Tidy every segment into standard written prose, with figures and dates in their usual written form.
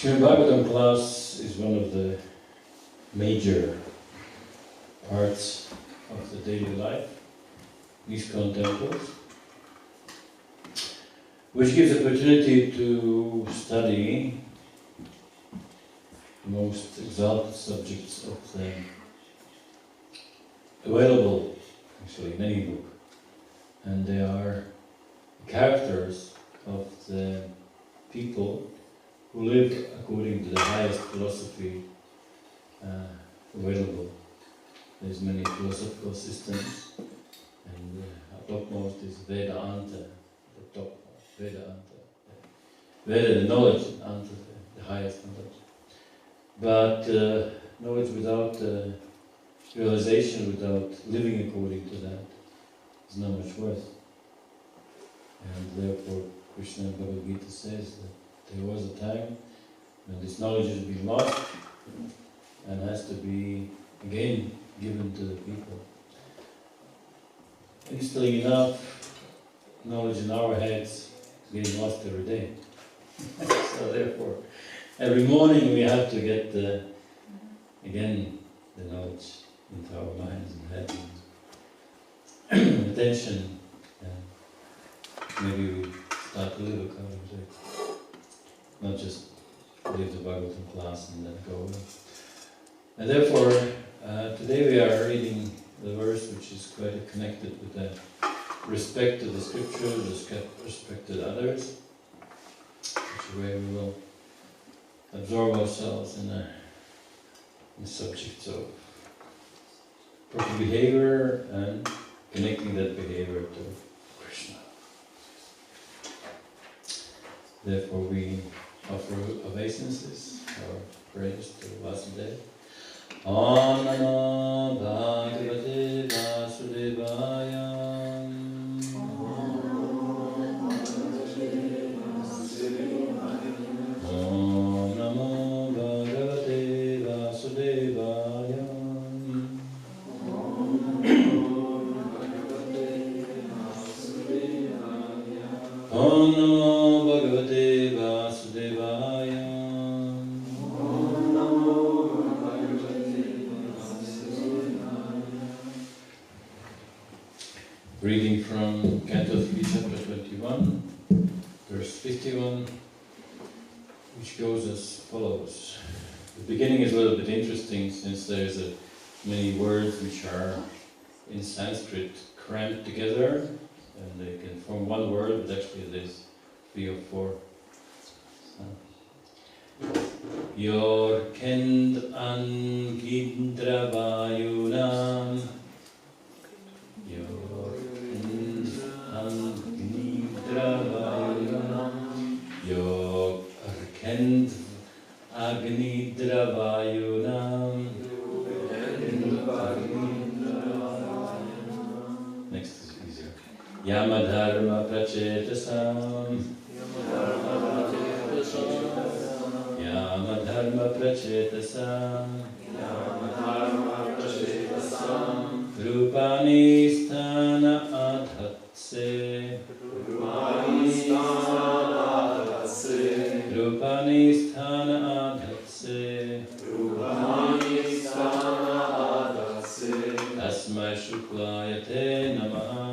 Srimad Bhagavatam class is one of the major parts of the daily life, ISKCON temples, which gives opportunity to study the most exalted subjects of the available, actually many books, and they are characters of the people who live according to the highest philosophy available. There's many philosophical systems, and the topmost is Vedanta, the top Vedanta. Veda, the knowledge, Anta, the highest knowledge. But knowledge without realization, without living according to that, is not much worth. And therefore, Krishna in Bhagavad Gita says that there was a time when this knowledge has been lost and has to be again given to the people. Interestingly enough, knowledge in our heads is getting lost every day. So therefore, every morning we have to get again the knowledge into our minds and heads and attention, and maybe we start to live according to it. Not just leave the Bhagavatam class and then go away. And therefore, today we are reading the verse which is quite connected with the respect to the scripture, respect to others, which way we will absorb ourselves in the subjects of proper behavior and connecting that behavior to Krishna. Therefore we offer obeisances or prayers to Vasudeva. Om Namo Bhagavate Vasudevaya. Om Namo Bhagavate Vasudevaya. Om Namo Bhagavate Vasudevaya. Reading from Canto 3, Chapter 21, verse 51, which goes as follows. The beginning is a little bit interesting since there's many words which are in Sanskrit crammed together, and they can form one word, but actually there's 3 or 4. Yor kend angindra vayunam. Yor kend angindra vayunam. Yor kend agnidra vayunam. Next is easier. Yamadharma prachetasam. Yamadharma prachetasam. Rupani sthana adhatse. Rupani sthana adhatse. Tasmai shuklayate namaha.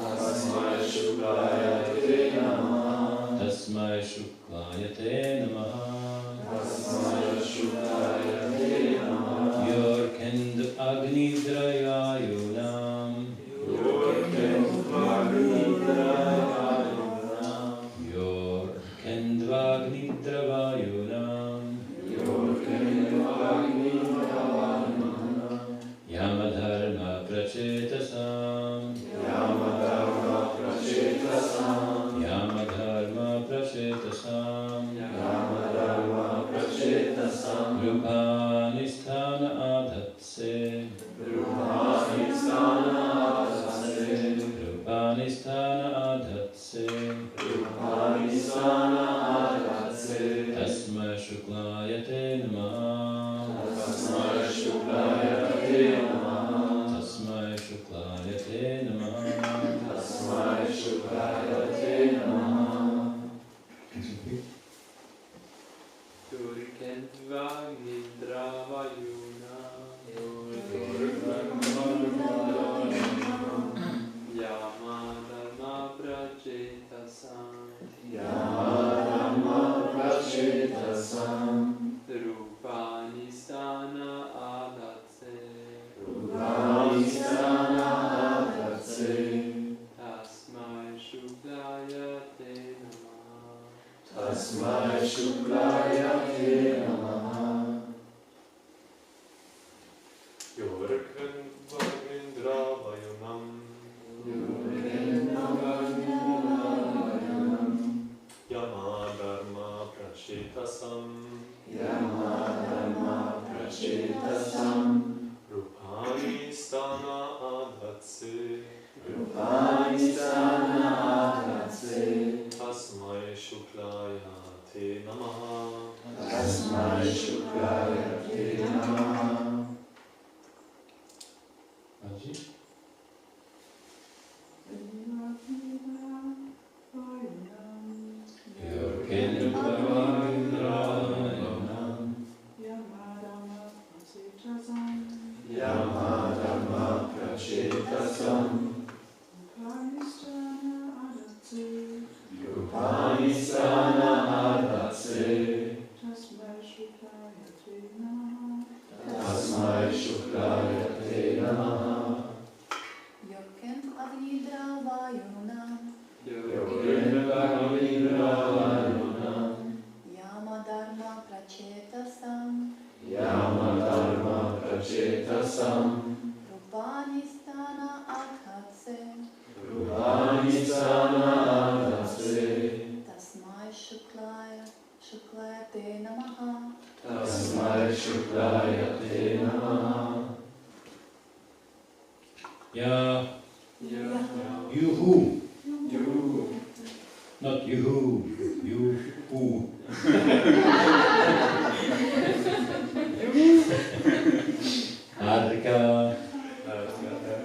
Tasmai shuklayate namaha. Tasmai shuklayate namaha. Tasmai shuklayate namaha. Yor kend agni drayayunam. Yor kend agni drayayunam. Yor kend agni drayayunam. Yor kend agni drayayunam. Yamadharma prachetasam. Yamadharma prachetasam. Yamadharma prachetasam. Yamadharma prachetasam. Rupani sthana adhatse. Rupani sthana adhatse. Rupani sthana adhatse. Rupani sthana adhatse. Tasmai shuklayate namaha. Tasmai shuklayate namaha. Tasmai shuklayate namaha. Tasmai shuklayate namaha.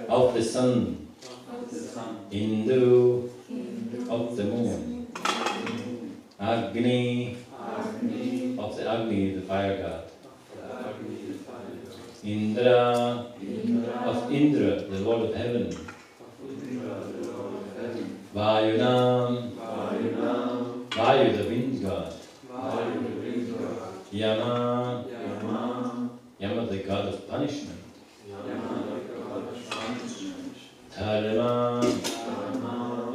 Of the sun, Indu, of the moon, Agni, of the Agni, the fire god, Indra, of Indra, the Lord of heaven, Vayunam, Vayu, the wind god, Yama, Yama, the god of punishment, Dharma,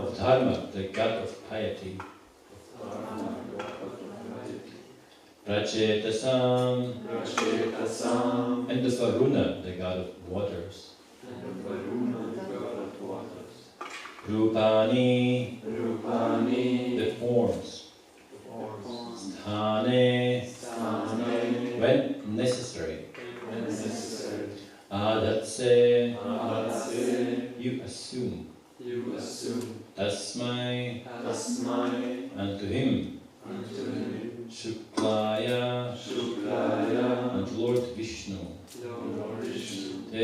of Dharma, the god of piety, Prachetasam, and the Varuna, the god of waters, Rupani, the forms, Sthane, when necessary, Adatse, you assume, Tasmai, unto him, Shuklaya, and Lord Vishnu, Te,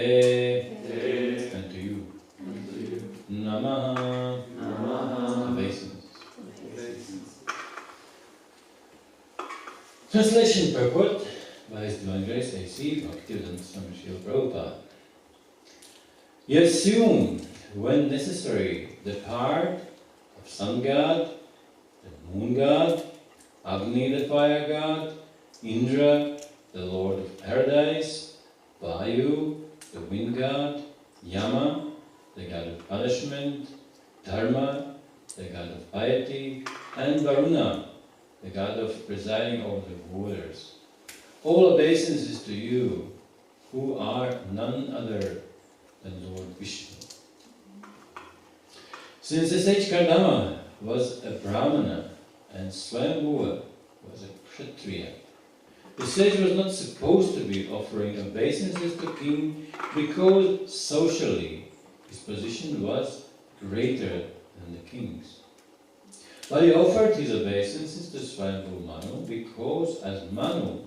and to you, Namaha, obeisance. Translation purport by His Divine Grace A.C. Bhaktivedanta Swami Srila Prabhupada. You assume, when necessary, the part of sun god, the moon god, Agni the fire god, Indra the lord of paradise, Vayu the wind god, Yama the god of punishment, Dharma the god of piety, and Varuna the god of presiding over the waters. All obeisances to you, who are none other than Lord Vishnu. Since the sage Kardama was a Brahmana and Swayambhuva was a Kshatriya, the sage was not supposed to be offering obeisances to king because socially his position was greater than the king's. But he offered his obeisances to Swayambhu Manu because as Manu,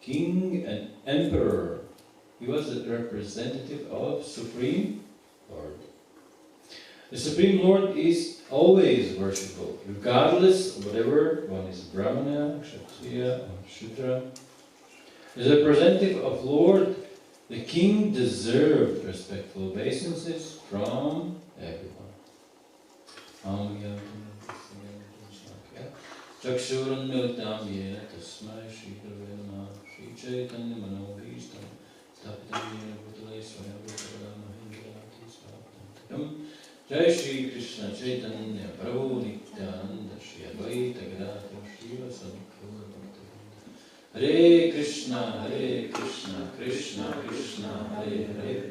king and emperor, he was a representative of Supreme Lord. The Supreme Lord is always worshipable, regardless of whatever one is Brahmana, Kshatriya, or Shudra. As a representative of Lord, the king deserved respectful obeisances from everyone. Chakshurannyotam yena tasmai Shri Gurave Namah Shri Chaitanya Manobhishtam Stapitam yena Bhutale Swayam Bhutala Mahindranati Svapantakam Jai Shri Krishna Chaitanya Prabhu Nityananda Shri Advaita Gadadhara Shri Vasadikura Bhaktivinoda Hare Krishna Krishna Krishna Hare Hare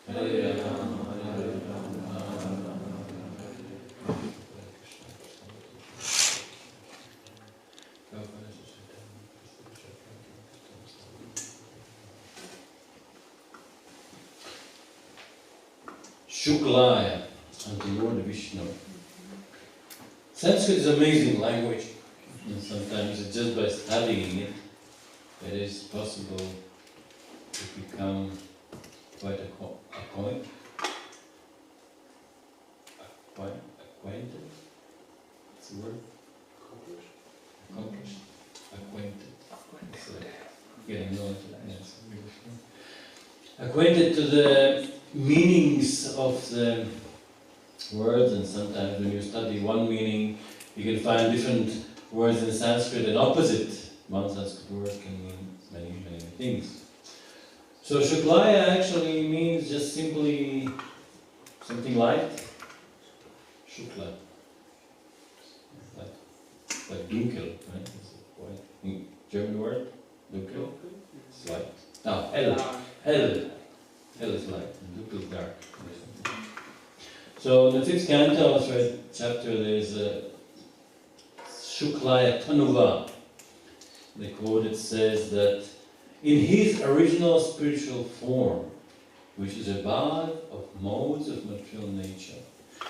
Hare Rama Hare Rama Shuklaya, unto Lord Vishnu. Sanskrit is an amazing language, and sometimes just by studying it, it is possible to become quite acquainted. What's the word? Accomplished. Acquainted. So, getting known to that. Yes. Acquainted to the meanings of the words, and sometimes when you study one meaning, you can find different words in Sanskrit and opposite. One Sanskrit word can mean many, many things. So Shuklaya actually means just simply something light. Shukla. Like dunkel, right? It's a white German word. Dunkel. It's light. Ah, hell. Hell. Hell is light, and dunkel is dark. So in the 5th canto of the chapter, there's a Shuklaya Tanuva. The quote, it says that in his original spiritual form, which is above of modes of material nature.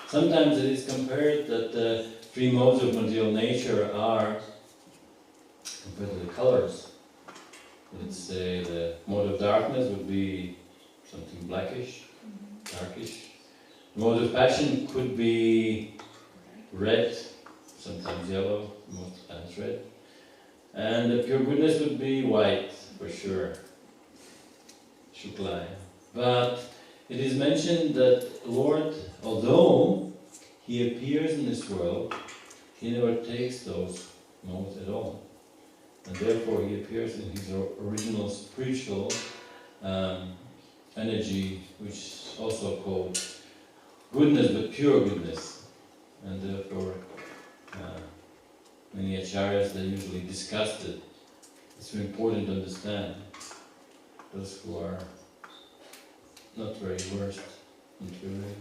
Sometimes it is compared that the 3 modes of material nature are, compared to the colors, let's say the mode of darkness would be something blackish, darkish. The mode of passion could be red, sometimes yellow, most times red. And the pure goodness would be white, for sure, Shuklaya. But it is mentioned that Lord, although he appears in this world, he never takes those modes at all. And therefore he appears in his original spiritual energy, which is also called goodness, but pure goodness. And therefore many acharyas, they usually discussed it. It's very important to understand. Those who are not very versed, not very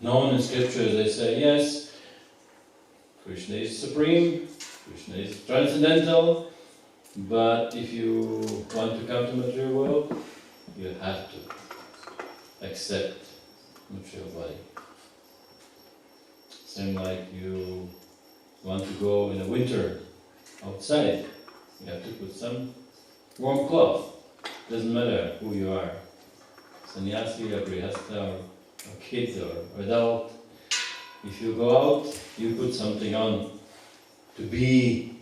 known in scriptures, they say, yes, Krishna is supreme, Krishna is transcendental, but if you want to come to material world, you have to accept material body. Same like you want to go in the winter outside, you have to put some warm cloth. Doesn't matter who you are, sannyasi or grihastha or kid or adult. If you go out, you put something on to be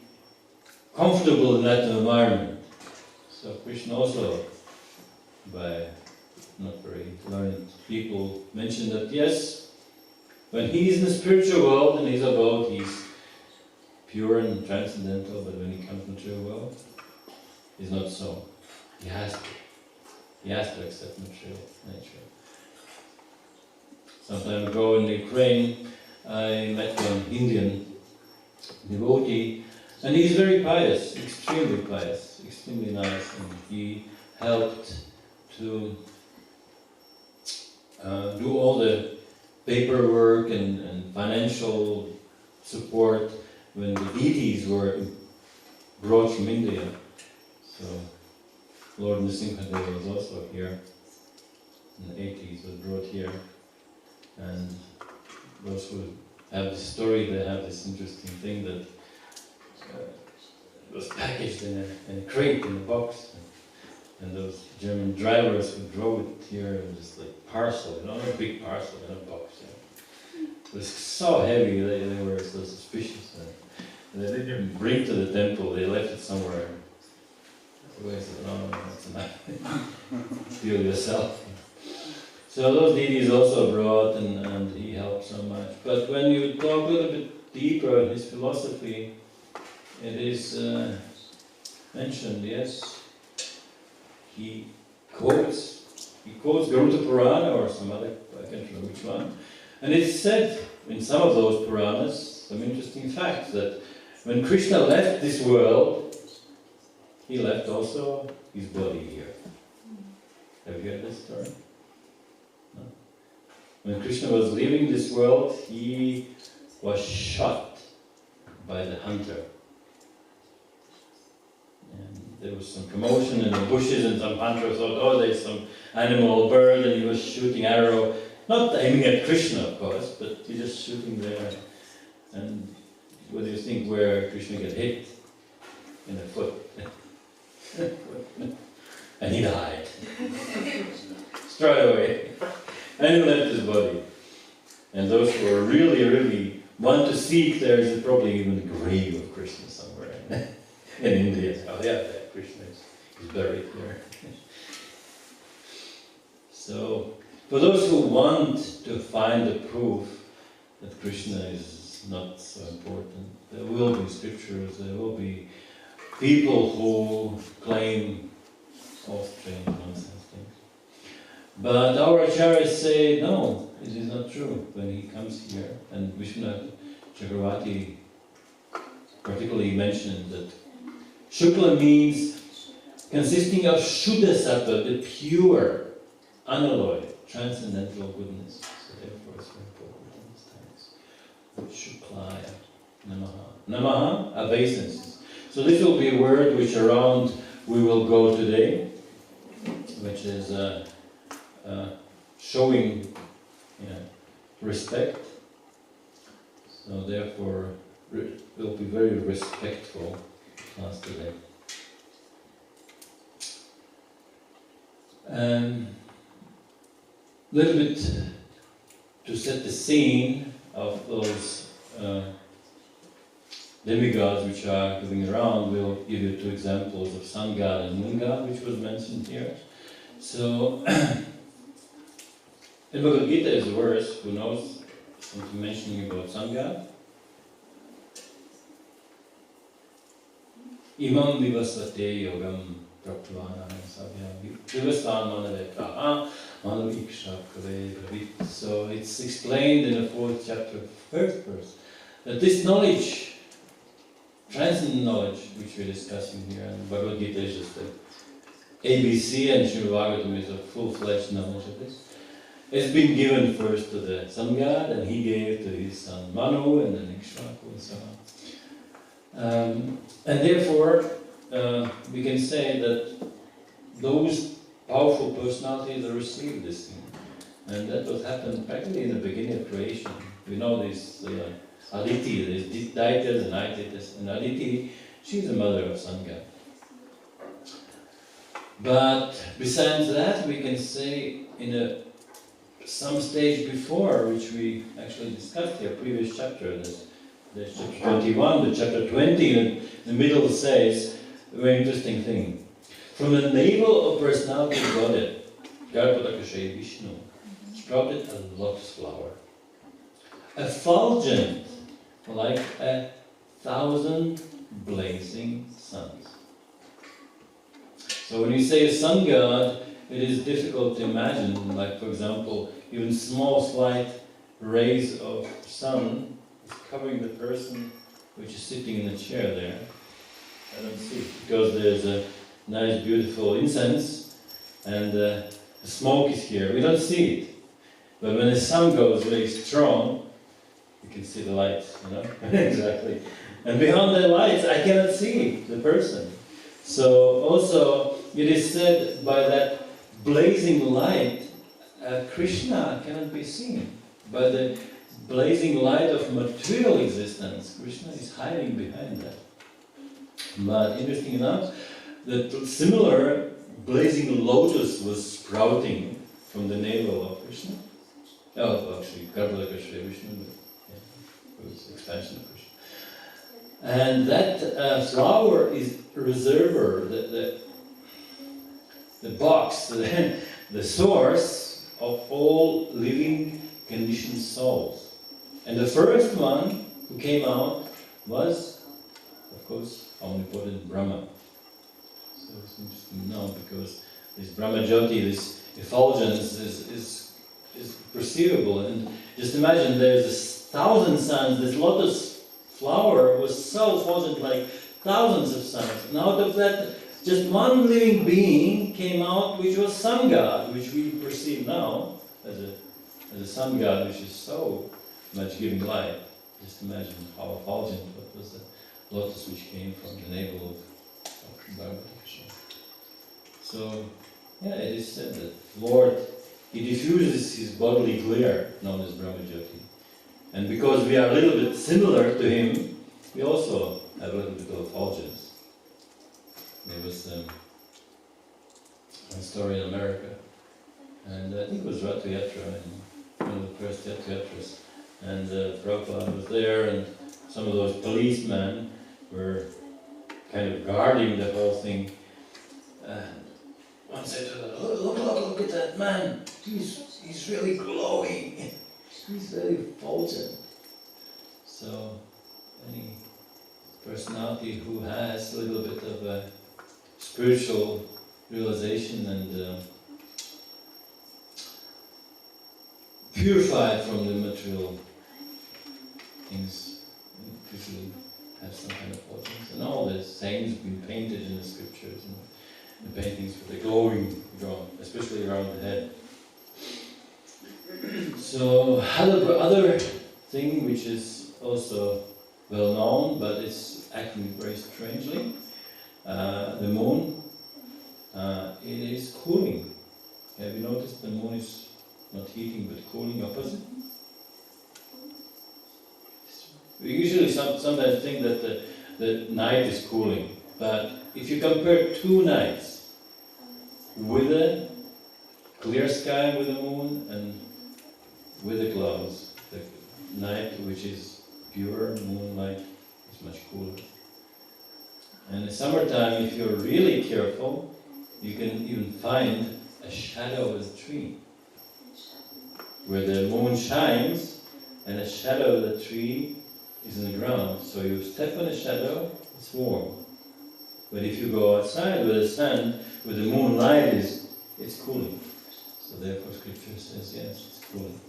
comfortable in that environment. So Krishna also, by not very learned people, mentioned that yes, when he is in the spiritual world and his abode, he's pure and transcendental, but when he comes to the material world, he's not so. He has to. He has to accept material nature. Some time ago in Ukraine, I met one Indian devotee, and he's very pious, extremely nice, and he helped to do all the paperwork and financial support when the deities were brought from India. So Lord Nrsimhadeva was also here in the 80s, was brought here. And those who have this story, they have this interesting thing that it was packaged in a crate, in a box. And those German drivers who drove it here, it was just like parcel, a big parcel in a box. It was so heavy, they were so suspicious. They didn't even bring to the temple, they left it somewhere. So I said, no, that's enough. Deal yourself. So those deities also brought, and he helped so much. But when you talk a little bit deeper in his philosophy, it is mentioned, yes, he quotes Garuda Purana or some other, I can't remember which one, and it's said in some of those Puranas, some interesting facts, that when Krishna left this world, he left also his body here. Have you heard this story? No? When Krishna was leaving this world, he was shot by the hunter. And there was some commotion in the bushes, and some hunter thought, oh, there's some animal, bird, and he was shooting arrow, not aiming at Krishna, of course, but he just shooting there. And what do you think where Krishna got hit? In the foot. And he died. Straight away. And he left his body. And those who are really want to seek, there is probably even a grave of Krishna somewhere in India. Oh yeah, Krishna is buried there. So, for those who want to find the proof that Krishna is not so important, there will be scriptures, there will be people who claim all strange nonsense things. But our acharyas say, no, it is not true. When he comes here, and Vishwanath Chakravarti particularly mentioned that Shukla means consisting of Shuddha Sattva, the pure, unalloyed, transcendental goodness. So therefore it's very important to understand this. Shuklaya Namaha. Namaha, obeisances. So this will be a word which around we will go today, which is showing respect. So therefore we'll be very respectful class today. Little bit to set the scene of those demigods which are going around. We'll give you two examples of sun god and moon god, which was mentioned here. So in Bhagavad Gita is a verse, who knows something mentioning about sun god? Imam vivasvate yogam praptvana sabhyam vivastan manavekaha manaviksha kave bravit. So it's explained in the 4th chapter, 1st verse, that this knowledge, transcendent knowledge, which we're discussing here, and Bhagavad Gita is just the ABC, and Srimad Bhagavatam is a full-fledged knowledge of this, has been given first to the sun god, and he gave to his son Manu, and then Ikshvaku, and so on. And therefore, we can say that those powerful personalities have received this thing. And that was happened practically in the beginning of creation. We know this Aditi, there's Daityas and Aititas, and Aditi, she's the mother of sun god. But besides that, we can say in some stage before, which we actually discussed here, previous chapter, there's chapter 21, but chapter 20 in the middle says a very interesting thing. From the navel of personality of Godhead, Garbhodakashay Vishnu, sprouted a lotus flower, effulgent like 1,000 blazing suns. So when you say a sun god, it is difficult to imagine, like for example, even small slight rays of sun is covering the person which is sitting in the chair there. I don't see it, because there's a nice beautiful incense and the smoke is here. We don't see it. But when the sun goes very strong, you can see the lights, exactly. And behind the lights, I cannot see the person. So also, it is said by that blazing light, Krishna cannot be seen. By the blazing light of material existence, Krishna is hiding behind that. But interesting enough, that similar blazing lotus was sprouting from the navel of Krishna. Oh, actually, Garbhodakashay Vishnu, It's expansion of Krishna. And that flower is reservoir, the box, the source of all living conditioned souls. And the first one who came out was, of course, omnipotent Brahma. So it's interesting to know, because this Brahma Jyoti, this effulgence is perceivable. And just imagine there's 1,000 suns, this lotus flower was so effulgent, like thousands of suns. And out of that, just one living being came out, which was sun god, which we perceive now as a sun god, which is so much giving light. Just imagine how effulgent what was the lotus which came from the navel of Bhagavatam. So, yeah, it is said that Lord, He diffuses His bodily glare, known as Brahma Jyoti. And because we are a little bit similar to Him, we also have a little bit of effulgence. There was a story in America, and I think it was Ratha Yatra, one of the first Yatras, and Prabhupada was there, and some of those policemen were kind of guarding the whole thing. And one said to them, look at that man, he's really glowing, he's very effulgent. So, any personality who has a little bit of a spiritual realization and purified from the material things, usually have some kind of effulgence. And all the saints have been painted in the scriptures, and the paintings with the glowing drawn, especially around the head. So other thing which is also well known, but it's acting very strangely, the moon, it is cooling. Have you noticed the moon is not heating but cooling, opposite? We usually sometimes think that the night is cooling, but if you compare 2 nights with a clear sky with the moon and with the clouds, the night which is pure moonlight is much cooler. And in the summertime, if you're really careful, you can even find a shadow of a tree, where the moon shines and the shadow of the tree is in the ground. So you step on a shadow, it's warm. But if you go outside where the sun, where the moonlight is, it's cooling. So therefore scripture says, yes, it's cooling.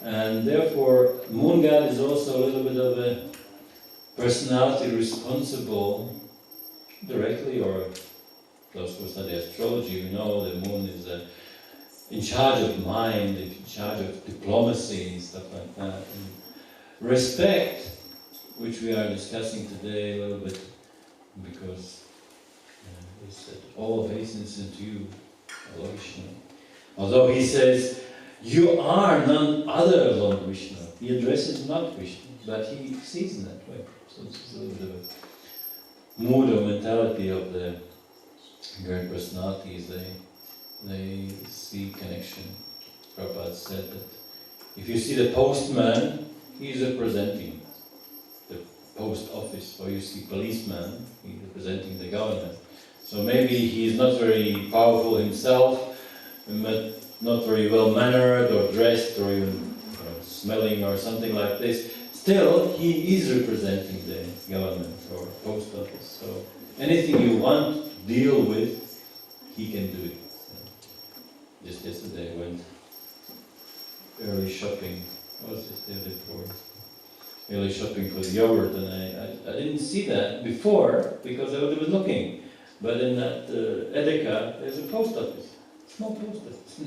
And therefore, moon god is also a little bit of a personality responsible directly, or those who study astrology, we know the moon is in charge of mind, in charge of diplomacy and stuff like that. And respect, which we are discussing today a little bit, because he said, all obeisance unto you, O Lord Vishnu. Although he says, you are none other Lord Vishnu. He addresses not Vishnu, but he sees in that way. So it's a little bit of a mood or mentality of the great personalities. They see connection. Prabhupada said that if you see the postman, he is representing the post office, or you see policeman, he is representing the government. So maybe he is not very powerful himself, but not very well mannered or dressed or even smelling or something like this. Still, he is representing the government or post office. So anything you want to deal with, he can do it. Just yesterday I went early shopping. What was it the day before? Early shopping for the yogurt, and I didn't see that before because I was looking. But in that Edeka, there's a post office. Small post office.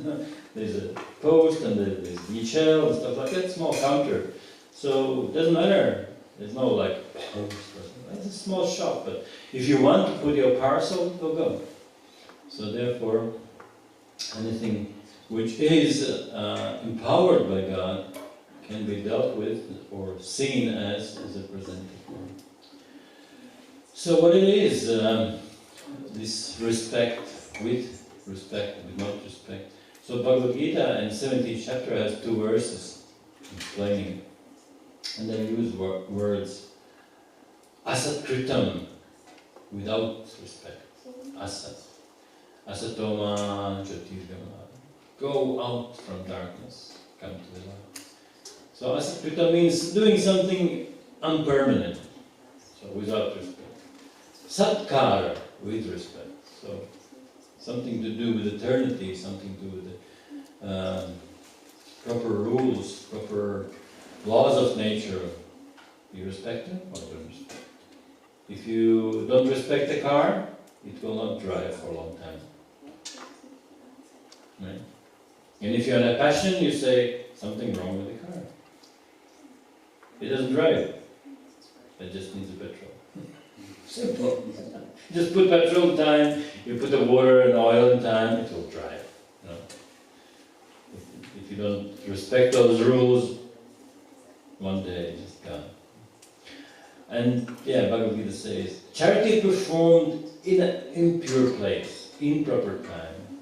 There's a post and there's DHL and stuff like that, small counter. So it doesn't matter. There's no like post or something. It's a small shop, but if you want to put your parcel, go. So therefore, anything which is empowered by God can be dealt with or seen as a presented form. So what it is, this respect with not respect. So Bhagavad Gita in 17th chapter has 2 verses explaining And they use words asat-kritam, without respect. Asat. Asatoma jyotirgama. Go out from darkness, come to the light. So asat-kritam means doing something unpermanent, so without respect. Satkara, with respect. So something to do with eternity, something to do with the proper rules, proper laws of nature. You respect them or don't respect? If you don't respect the car, it will not drive for a long time. Right? And if you're in a passion, you say something wrong with the car. It doesn't drive. It just needs a petrol. Simple. Just put petrol in time, you put the water and oil in time, it will drive. You know? If you don't respect those rules, one day it's just gone. And yeah, Bhagavad Gita says, charity performed in an impure place, in proper time,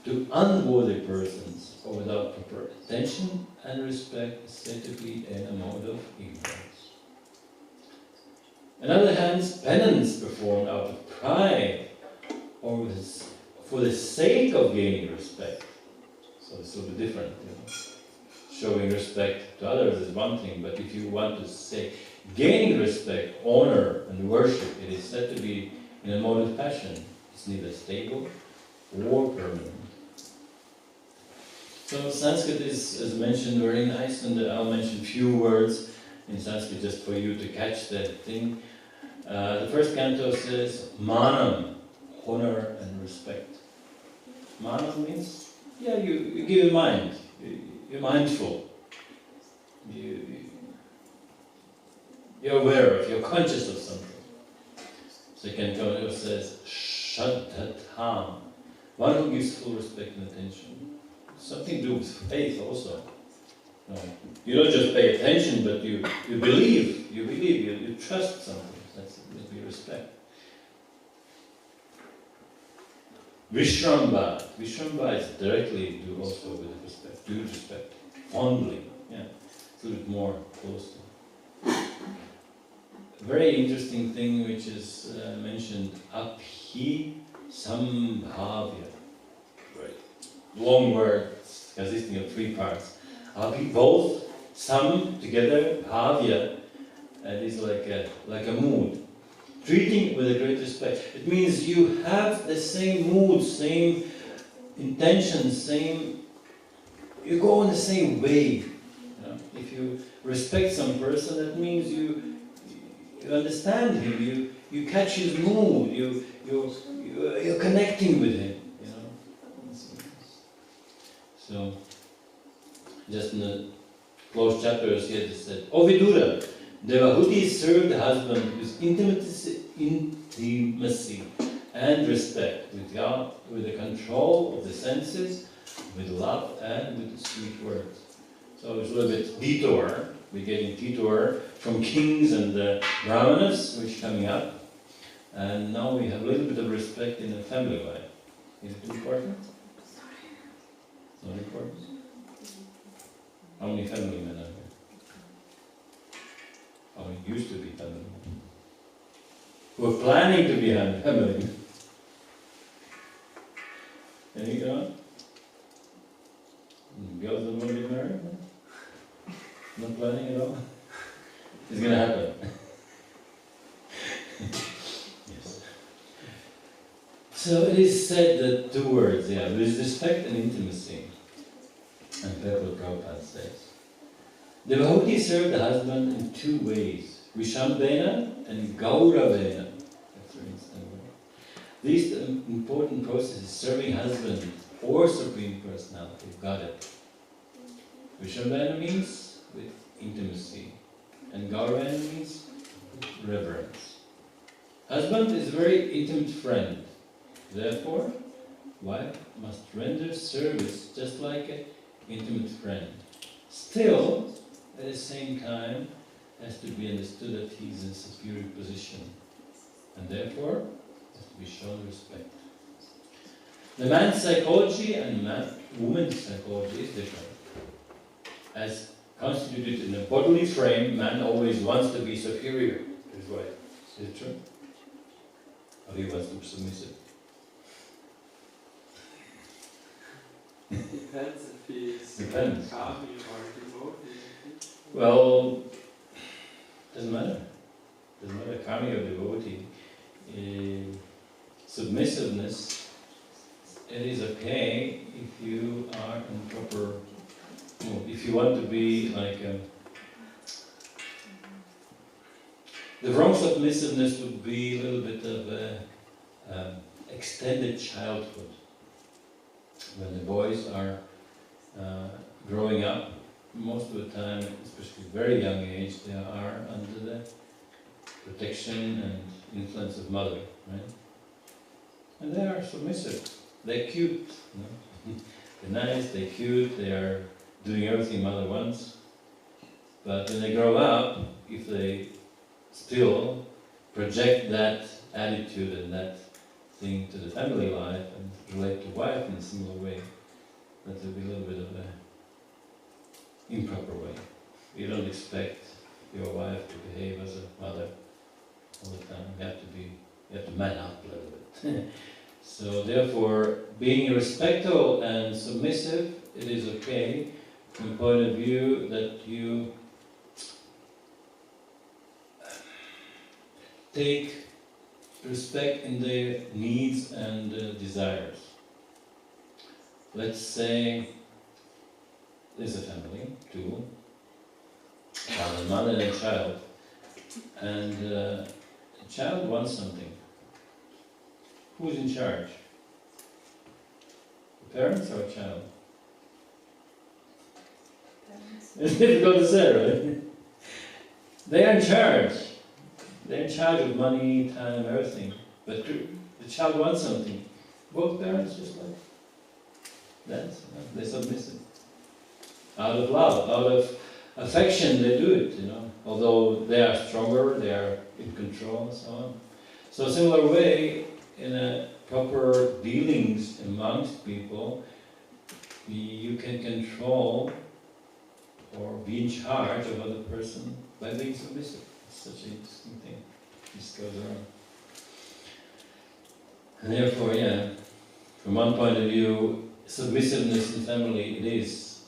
to unworthy persons or without proper attention and respect is said to be in a mode of ignorance. On the other hand, penance performed out of pride or for the sake of gaining respect. So it's a little bit different. You know? Showing respect to others is one thing, but if you want to say gaining respect, honor and worship, it is said to be in a mode of passion. It's neither stable or permanent. So Sanskrit is, as mentioned, very nice, and I'll mention a few words in Sanskrit just for you to catch that thing. The first canto says, Manam, honor and respect. Manam means, yeah, you give it mind, you're mindful. You're aware of, you're conscious of something. Second canto says, Shraddhatam, one who gives full respect and attention. Something to do with faith also. No, you don't just pay attention, but you believe, you trust something. That's what we respect. Vishramba. Vishramba is directly do also with respect. Do respect. Fondly. Yeah. It's a little bit more close to. A very interesting thing which is mentioned, Abhi Sambhavya. Right. Long word consisting of three parts. Abhi, both, sam, together, bhavya, and is like a mood. Treating with a great respect. It means you have the same mood, same intention, you go in the same way. You know? If you respect some person, that means you understand him, you catch his mood, you're connecting with him. You know? So, just in the closed chapters here, it said, O Vidura, Devahuti served the husband with intimacy and respect, with the control of the senses, with love and with the sweet words. So it's a little bit detour. We're getting detour from kings and brahmanas, which is coming up. And now we have a little bit of respect in the family life. Is it important? It's not important. How many family men are there? How many used to be family men? Who are planning to be family men? Any girl? Girls don't want to be married? Not planning at all? It's going to happen. Yes. So it is said that two words, yeah, with respect and intimacy. And Prabhu Prabhupada says, Devahoti served the husband in two ways, Vishambena and Gauravena. That's very interesting word. These important processes, serving husband or Supreme Personality, got it. Vishambena means with intimacy, and Gauravena means with reverence. Husband is a very intimate friend. Therefore, wife must render service just like an intimate friend. Still, at the same time, has to be understood that he is in a superior position, and therefore has to be shown respect. The man's psychology and woman's psychology is different. As constituted in a bodily frame, man always wants to be superior to his wife. Is it true? Or he wants to be submissive? Depends if he's Depends. kami or devotee. Well, doesn't matter. Doesn't matter, kami or devotee. Submissiveness, it is okay if you are in proper, if you want to be like the wrong submissiveness would be a little bit of a extended childhood. When the boys are growing up, most of the time, especially very young age, they are under the protection and influence of mother, right? And they are submissive. They're cute. You know? They're nice, they're cute, they are doing everything mother wants. But when they grow up, if they still project that attitude and that thing to the family life and relate to wife in a similar way, that will be a little bit of an improper way. You don't expect your wife to behave as a mother all the time. You have to man up a little bit. So therefore, being respectful and submissive, it is okay from the point of view that you take respect in their needs and desires. Let's say there's a family, two, a mother and a child, and the child wants something. Who's in charge? The parents or a child? Parents. It's difficult to say, right? They are in charge. They're in charge of money, time, everything. But the child wants something. Both parents just like that. They're submissive. Out of love, out of affection, they do it, you know. Although they are stronger, they are in control and so on. So similar way, in a proper dealings amongst people, you can control or be in charge of other person by being submissive. It's such an interesting thing. This goes around. And therefore, yeah, from one point of view, submissiveness in family, it is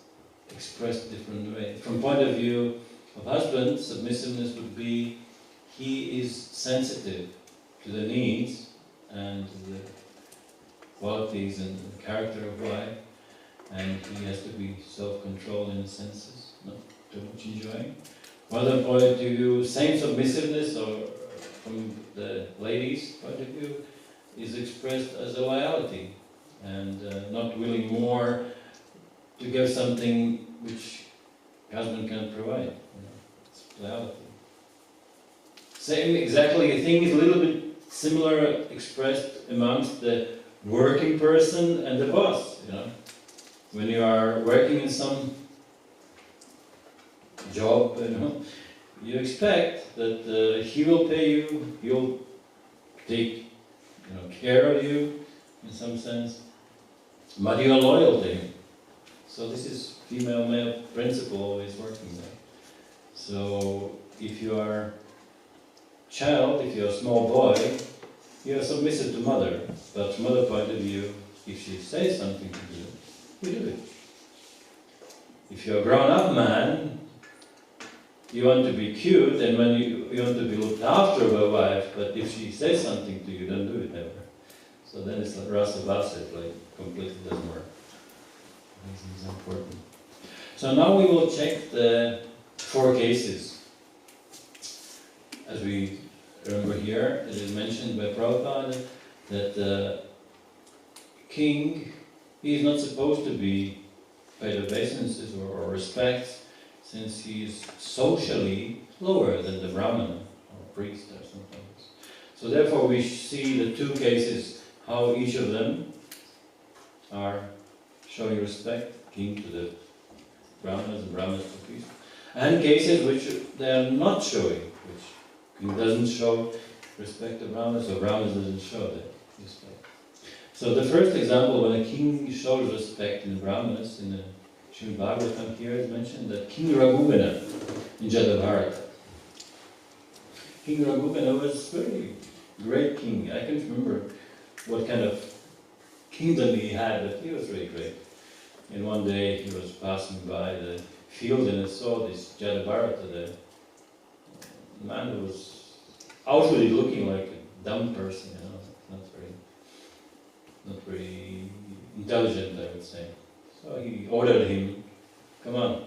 expressed different way. From point of view of husband, submissiveness would be he is sensitive to the needs and the qualities and the character of wife, and he has to be self-controlled in the senses, not too much enjoying. From other point of view, same submissiveness, or from the ladies' point of view, is expressed as a loyalty, and not willing more to give something which husband can provide. You know, it's loyalty. Same exactly, the thing is a little bit similar expressed amongst the working person and the boss, you know. When you are working in some job, you know, you expect that he will pay you, he'll take, you know, care of you in some sense, but you are loyal to him. So this is female-male principle always working there. So if you are child, if you're a small boy, you are submissive to mother, but from other point of view, if she says something to do, you do it. If you're a grown-up man, you want to be cute, and when you want to be looked after by a wife, but if she says something to you, don't do it ever. So then it's like rasa basa, it like completely doesn't work. This is important. So now we will check the 4 cases. As we remember here, it is mentioned by Prabhupada that the king, he is not supposed to be paid obeisances or respect, since he is socially lower than the Brahmana or priest or something. So therefore we see the 2 cases, how each of them are showing respect, king to the Brahmanas and Brahmanas to priests, and cases which they are not showing, which king doesn't show respect to Brahmanas, or Brahmanas doesn't show that respect. So the first example, when a king shows respect in Brahmanas, in a Srimad Bhagavatam here is mentioned that King Raghuvana in Jadabharata. King Raghuvana was a very great king. I can't remember what kind of kingdom he had, but he was very great. And one day he was passing by the field and he saw this Jadabharata, the man who was outwardly looking like a dumb person, you know, not very intelligent, I would say. So he ordered him, come on,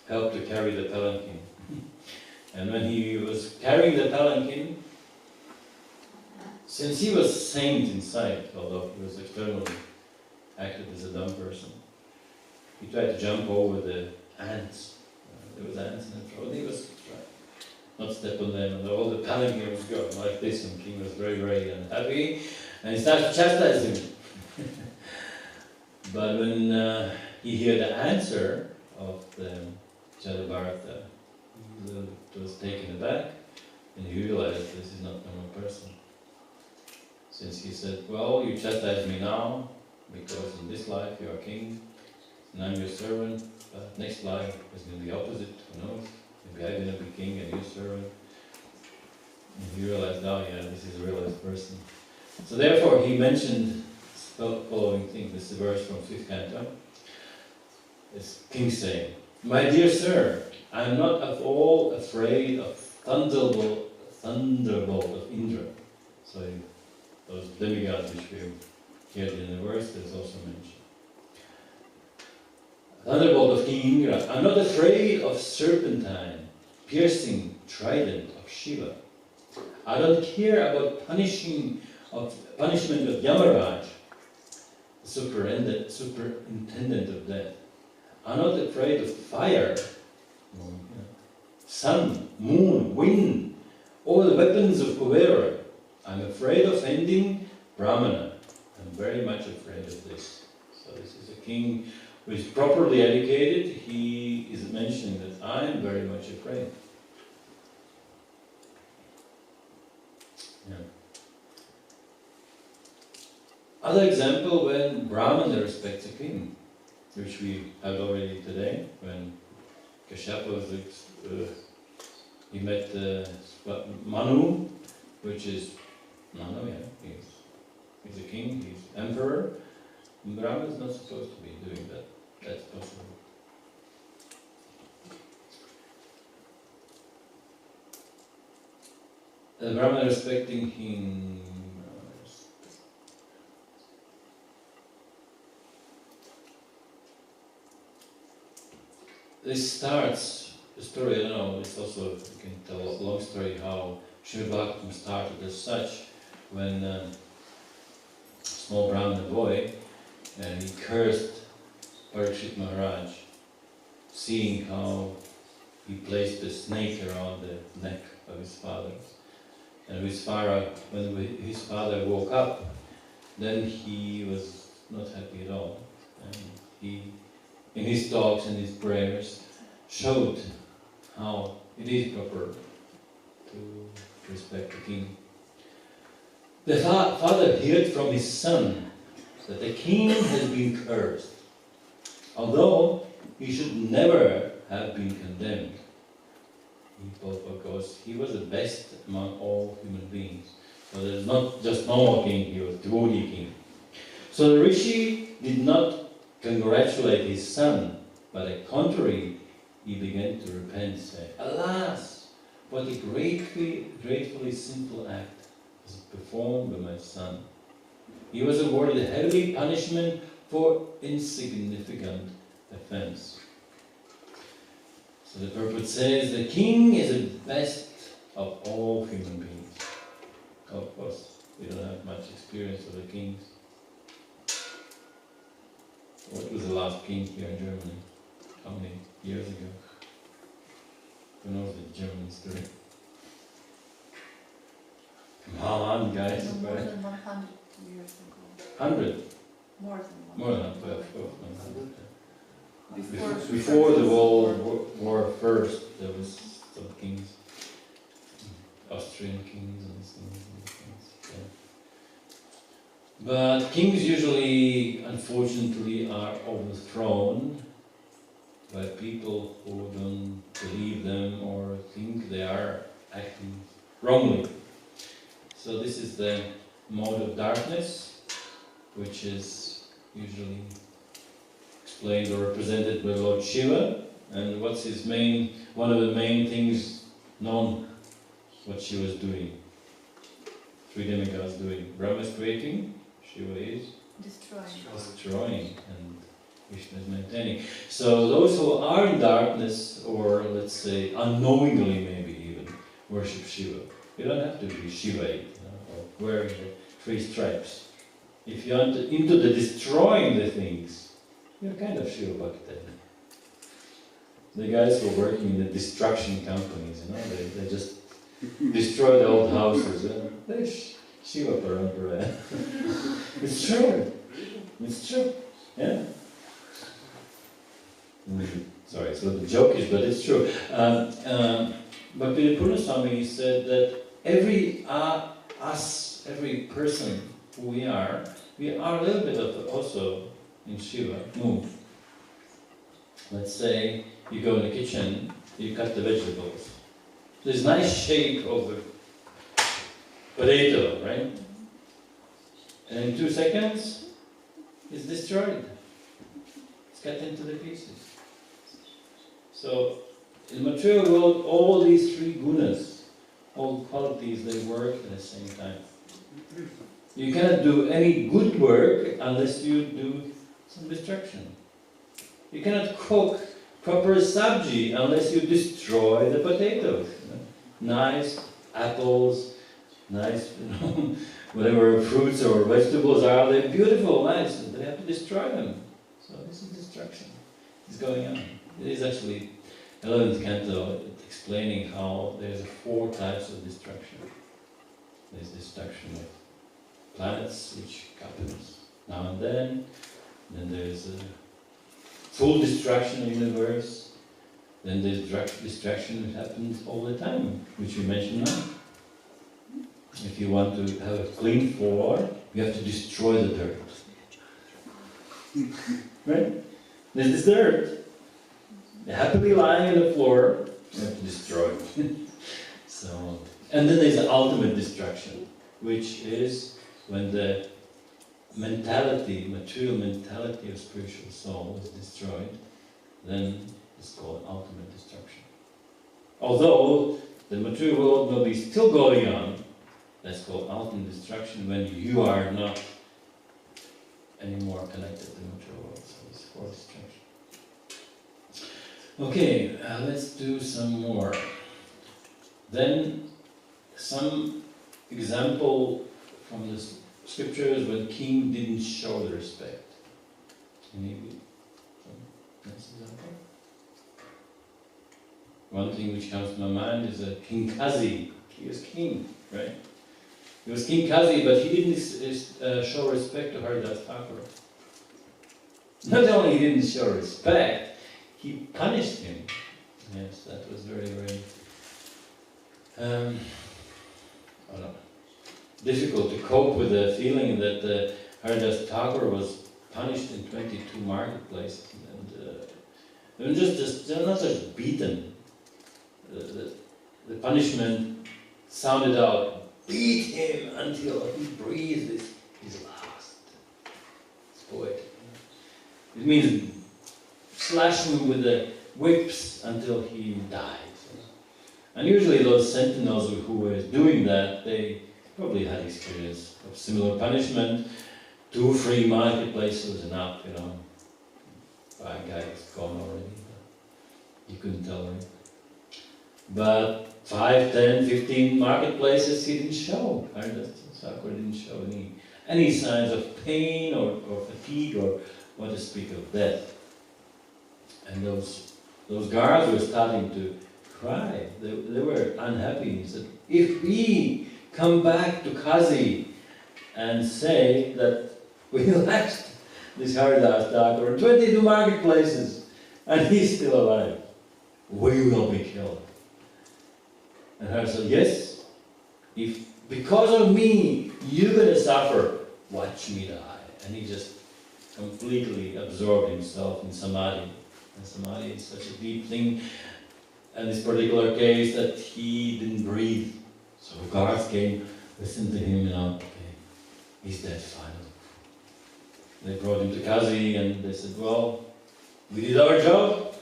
help to carry the palanquin. And when he was carrying the palanquin, since he was saint inside, although he was externally acted as a dumb person, he tried to jump over the ants. There was ants in the road. He was trying not step on them, and all the palanquin was going like this, and the king was very, very unhappy, and he started chastising him. But when he heard the answer of the Jadabharata, he was taken aback, and he realized this is not a normal person. Since he said, well, you chastise me now, because in this life you are king, and I'm your servant, but next life is going to be opposite, who knows? Maybe I'm going to be king and you servant. And he realized, oh yeah, this is a realized person. So therefore he mentioned the following thing. This is a verse from 5th canto. It's king saying, my dear sir, I am not at all afraid of thunderbolt of Indra. So those demigods which we heard in the verse, there's also mentioned. Thunderbolt of King Indra. I'm not afraid of serpentine, piercing trident of Shiva. I don't care about punishment of Yamaraj, superintendent of death. I'm not afraid of fire, sun, moon, wind, all the weapons of Kuvera. I'm afraid of ending Brahmana. I'm very much afraid of this. So this is a king who is properly educated. He is mentioning that I am very much afraid. Yeah. Other example, when Brahmana respects a king, which we had already today, when Kashyapa was, he met Manu, which is Manu, yeah, he's a king, he's emperor. Brahmana is not supposed to be doing that. That's possible. The Brahmana respecting him. This starts the story. I don't know. It's also, you can tell a long story how Srimad Bhagavatam started as such. When a small Brahmana boy, he cursed Ambarish Maharaj, seeing how he placed a snake around the neck of his father. And when his father woke up, then he was not happy at all. And he, in his talks and his prayers, showed how it is proper to respect the king. The father heard from his son that the king has been cursed, although he should never have been condemned. Because he was the best among all human beings. So there's not just normal king, he was devotee king. So the rishi did not congratulate his son, but on the contrary, he began to repent, saying, alas, what a gratefully sinful act was performed by my son. He was awarded heavy punishment for insignificant offense. So the Prabhupada says the king is the best of all human beings. Of course, we don't have much experience of the kings. What was the last king here in Germany? How many years ago? Who knows the German history? Come on, guys. No, more than 100 years ago. 100? More than 100. More than 100. Before Before the World War first, there was some kings, Austrian kings and these things. Yeah. But kings usually, unfortunately, are overthrown by people who don't believe them or think they are acting wrongly. So this is the mode of darkness, which is usually explained or represented by Lord Shiva. And what's his one of the main things known, what Shiva is doing? Three demigods doing. Brahma is creating, Shiva is destroying, and Krishna is maintaining. So those who are in darkness, or let's say unknowingly maybe even, worship Shiva. You don't have to be Shivaite, or wearing the three stripes. If you're into the destroying the things, you're kind of Shiva Bhakta. The guys who are working in the destruction companies, they just destroy the old houses. They're Shiva Parampara. It's true. It's true. Yeah. Sorry, it's a little jokish, but it's true. But Purna Swami said that every person who we are a little bit of also in Shiva move. Let's say you go in the kitchen, you cut the vegetables. There's nice shape of a potato, right? And in 2 seconds, it's destroyed. It's cut into the pieces. So, in the material world, all these three gunas, all qualities, they work at the same time. You cannot do any good work unless you do some destruction. You cannot cook proper sabji unless you destroy the potatoes. Nice apples, nice, whatever fruits or vegetables are, they're beautiful, nice, but they have to destroy them. So this is destruction. It's going on. It is actually 11th canto explaining how there's 4 types of destruction. There's destruction of planets, which happens now and then there's full destruction of the universe, then there's destruction that happens all the time, which we mentioned now. If you want to have a clean floor, you have to destroy the dirt. Right? There's this dirt. They're happily lying on the floor, you have to destroy it. So, and then there's the ultimate destruction, which is when the material mentality of spiritual soul is destroyed, then it's called ultimate destruction. Although the material world may be still going on, that's called ultimate destruction when you are not anymore connected to the material world. So it's called destruction. Okay, let's do some more. Then some example from the scriptures when king didn't show the respect. Any nice example? One thing which comes to my mind is King Kazi. He was king, right? He was King Kazi, but he didn't show respect to Haridas Thakur. Not only he didn't show respect, he punished him. Yes, that was very, very difficult to cope with the feeling that Haridas Thakur was punished in 22 marketplaces. And they're not just beaten. The punishment sounded out, beat him until he breathed his last. It's poetic. It means slash him with the whips until he dies. And usually those sentinels who were doing that, they probably had experience of similar punishment. 2 free marketplaces was enough, Bad guy was gone already. He couldn't tolerate. But 5, 10, 15 marketplaces he didn't show. Haridas Thakur didn't show any signs of pain or fatigue or what to speak of death. And those guards were starting to cry. They were unhappy. He said, if we come back to Kazi and say that we left this Haridas Thakur in 22 marketplaces and he's still alive, we will be killed. And Haridas said, yes, if because of me you're going to suffer, watch me die. And he just completely absorbed himself in samadhi And samadhi is such a deep thing. And this particular case that he didn't breathe. So guards came, listened to him, okay, he's dead finally. They brought him to Kazi and they said, well, we did our job.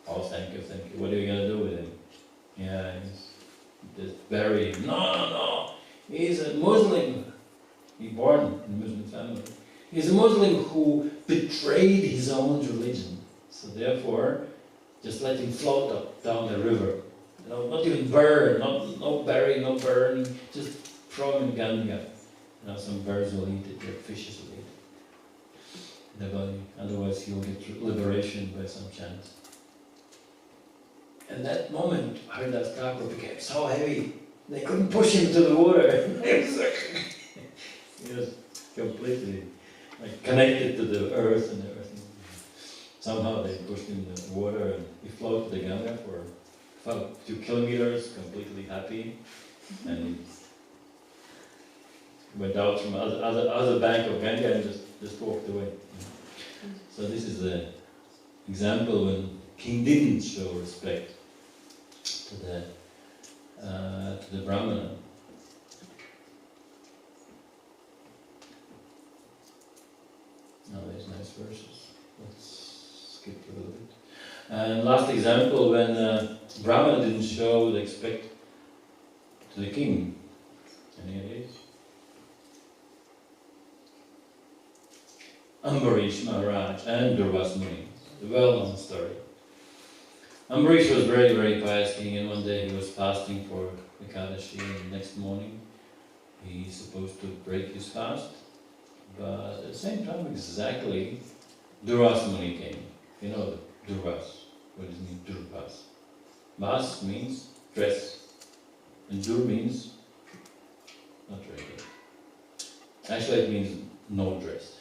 Oh, thank you. What are you going to do with him? Yeah, just bury him. No. He's a Muslim. He born in a Muslim family. He's a Muslim who betrayed his own religion. So therefore, just let him float up down the river. Not even burn, no bury, no burning. Just throw him in Ganga. Some birds will eat it, or fishes will eat it. In the body. Otherwise, he'll get liberation by some chance. And that moment, Haridas Thakur became so heavy, they couldn't push him to the water. He was completely connected to the earth and everything. Somehow they pushed him in the water and he floated the Ganga for about 2 kilometers, completely happy. And he went out from the other bank of Ganga and just walked away. So this is the example when king didn't show respect to the Brahmana. Now there's nice verses. Let's skip a little bit. And last example, when Brahmana didn't show the respect to the king. Any ideas? Ambarish Maharaj and Durvas Muni. The well-known story. Ambarish was very, very pious king, and one day he was fasting for Ekadashi, and the next morning he's supposed to break his fast. But at the same time, exactly, Durvas Muni came. You know the Durvas. What does it mean, Durvas? Vas means dress, and Dur means not very good. Actually, it means no dress.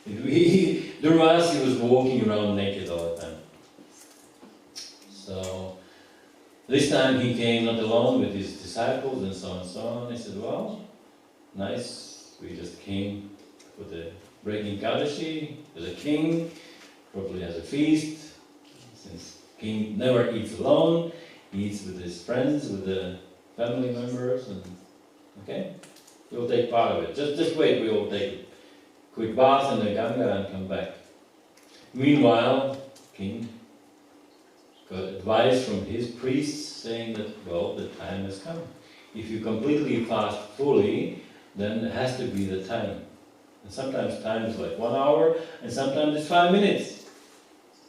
Durvas, he was walking around naked all the time. So this time he came not alone with his disciples and so on and so on. He said, well, nice, we just came for the breaking Kadashi. There's a king, probably has a feast. Since king never eats alone, he eats with his friends, with the family members, and okay, we'll take part of it. Just wait, we will take a quick bath in the Ganga and come back. Meanwhile, king got advice from his priests saying that, well, the time has come. If you completely fast fully, then it has to be the time. And sometimes time is like 1 hour, and sometimes it's 5 minutes.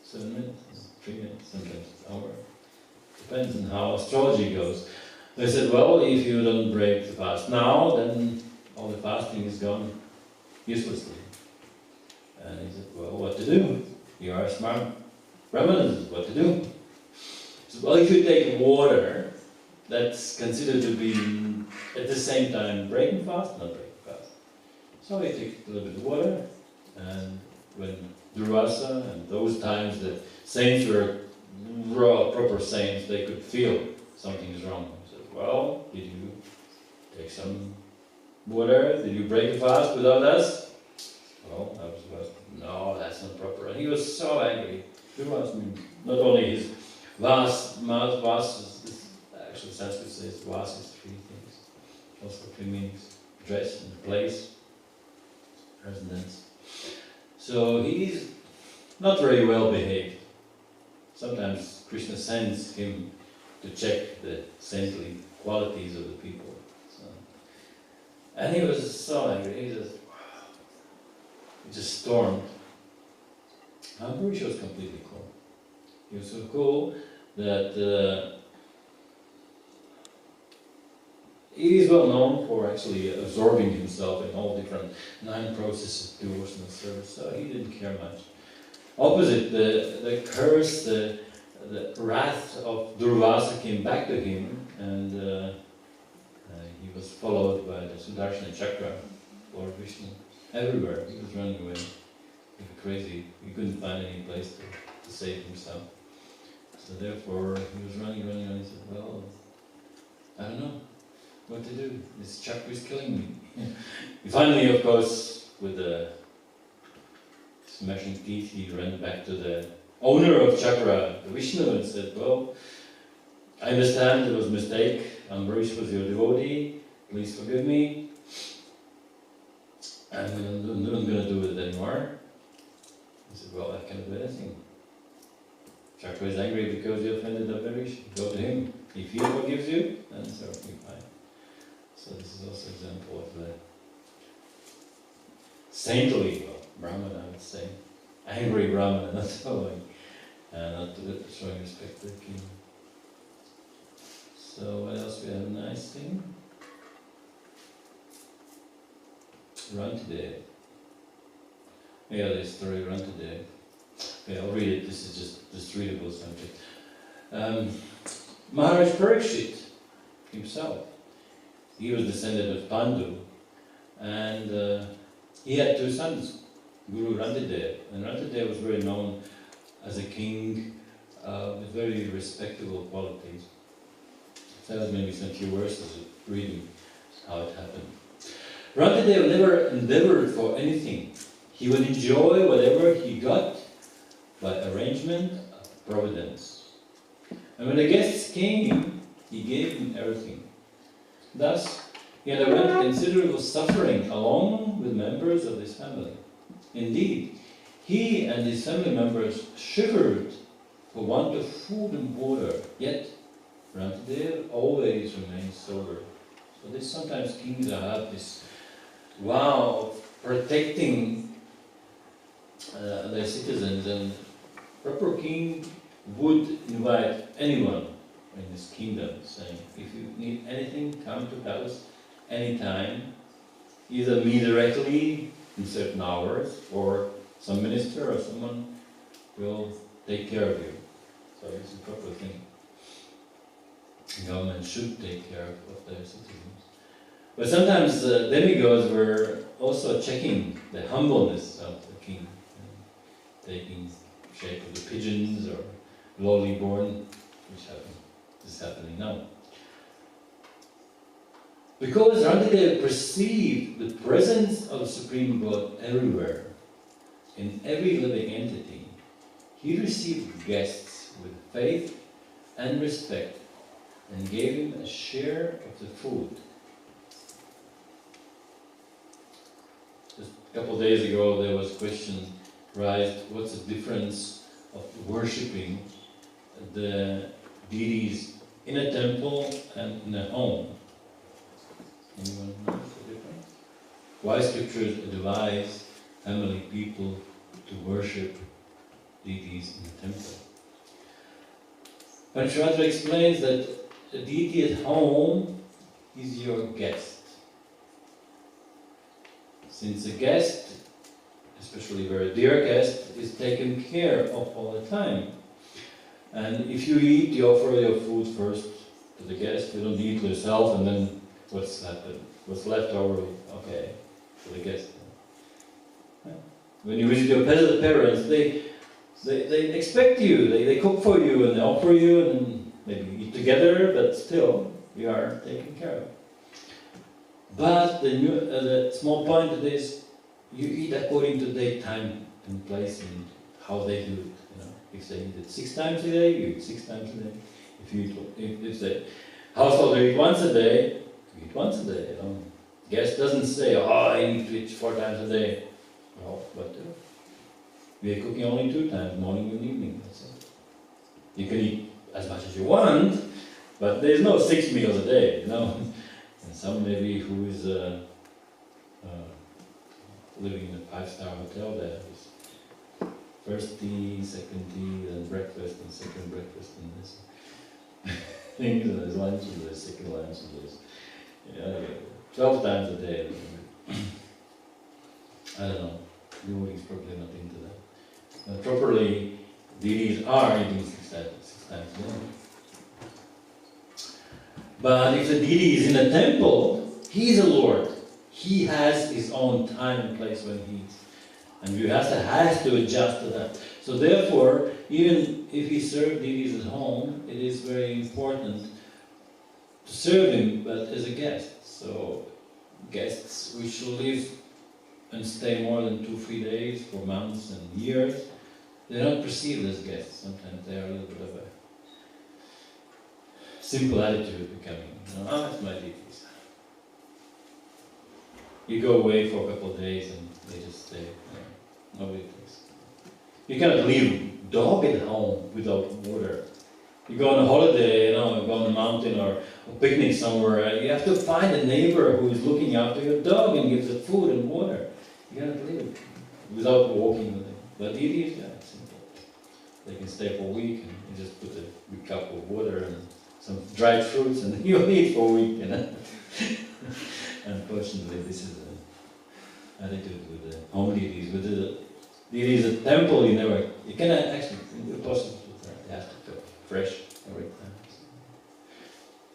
7 minutes, 3 minutes, sometimes an hour. Depends on how astrology goes. They said, well, if you don't break the fast now, then all the fasting is gone uselessly. And he said, well, what to do? You are smart Brahmanas, what to do? So, well, if you take water, that's considered to be at the same time breaking fast, not breaking fast. So he took a little bit of water, and when Durvasa and those times the saints were raw, proper saints, they could feel something is wrong. He said, well, did you take some water? Did you break a fast without us? Well, I was about, no, that's not proper. And he was so angry. Durvasa means not only his vas is actually Sanskrit says vas is 3 things. Also 3 meanings. Dress and place, residence. So he's not very well behaved. Sometimes Krishna sends him to check the saintly qualities of the people. So, and he was so angry, he just stormed. Ambarish was completely cool. He was so cool that he is well known for actually absorbing himself in all different 9 processes of devotional service, so he didn't care much. Opposite, the curse, the wrath of Durvasa came back to him, and he was followed by the Sudarshana Chakra, Lord Vishnu, everywhere. He was running away like crazy. He couldn't find any place to save himself. So therefore, he was running, and he said, well, I don't know what to do. This chakra is killing me. Finally, of course, with the smashing teeth, he ran back to the owner of Chakra, Vishnu, and said, well, I understand it was a mistake. Ambarish was your devotee. Please forgive me. I'm not going to do it anymore. He said, well, I can't do anything. Chakra is angry because you offended Ambarish. Go to him. If he forgives you, then it's everything fine. So this is also an example of the saintly, well, Brahmana, I would say. Angry Brahmana, not following, not showing respect to the king. So what else we have? A nice thing. Run today. Yeah, this story, Run today. Okay, I'll read it. This is just readable subject. Maharaj Parikshit himself, he was descendant of Pandu, and he had two sons, Guru Rantidev. And Rantidev was very known as a king with very respectable qualities. So that was maybe some few verses of reading how it happened. Rantidev never endeavored for anything. He would enjoy whatever he got by arrangement of providence. And when the guests came, he gave them everything. Thus, he underwent considerable suffering along with members of his family. Indeed, he and his family members shivered for want of food and water, yet Rantidev always remained sober. So this sometimes kings have this vow of protecting their citizens, and proper king would invite anyone in his kingdom, saying, if you need anything, come to palace anytime, either me directly in certain hours, or some minister or someone will take care of you. So it's a proper thing. The government should take care of their citizens. But sometimes demigods were also checking the humbleness of the king, taking shape of the pigeons or lowly born, which is happening now. Because Rantidev perceived the presence of the Supreme God everywhere, in every living entity, he received guests with faith and respect, and gave him a share of the food. Just a couple of days ago there was a question raised, what's the difference of worshipping the deities in a temple and in a home? Anyone know the difference? Why scriptures advise family people to worship deities in the temple? Pancharatra explains that a deity at home is your guest. Since a guest, especially a very dear guest, is taken care of all the time. And if you eat, you offer your food first to the guest. You don't eat yourself, and then what's happened? What's left over, okay, for the guest. When you visit your parents, they expect you. They cook for you and they offer you, and maybe eat together, but still you are taken care of. But the small point of this, you eat according to their time and place and how they do it. If they eat it 6 times a day, you eat 6 times a day. If the household eat once a day, you eat once a day. Guest doesn't say, I need to eat 4 times a day. Well, but we are cooking only 2 times, morning and evening. That's it. You can eat as much as you want, but there's no 6 meals a day. And some maybe who is living in a 5-star hotel there is first tea, second tea, then breakfast, and second breakfast, and this things, and there's lunch, and there's second lunch, and there's 12 times a day. I don't know. Devotees probably not into that. Properly, deities are eating 6 times a day. But if the deity is in a temple, he is a lord. He has his own time and place when he eats. And you has to adjust to that. So therefore, even if he serves deities at home, it is very important to serve him, but as a guest. So guests, we should live and stay more than 2-3 days for months and years, they're not perceived as guests. Sometimes they are a little bit of a simple attitude becoming, it's my deities. You go away for a couple of days and they just stay, nobody takes. You cannot leave dog at home without water. You go on a holiday, you go on a mountain or a picnic somewhere, you have to find a neighbor who is looking after your dog and gives it food and water. You cannot live without walking with it. But deities, it's simple. They can stay for a week and you just put a big cup of water and some dried fruits and you'll eat for a week, Unfortunately, this is the attitude with the home deities. With the deities at temple, you cannot actually, impossible with that. You have to cook fresh every time.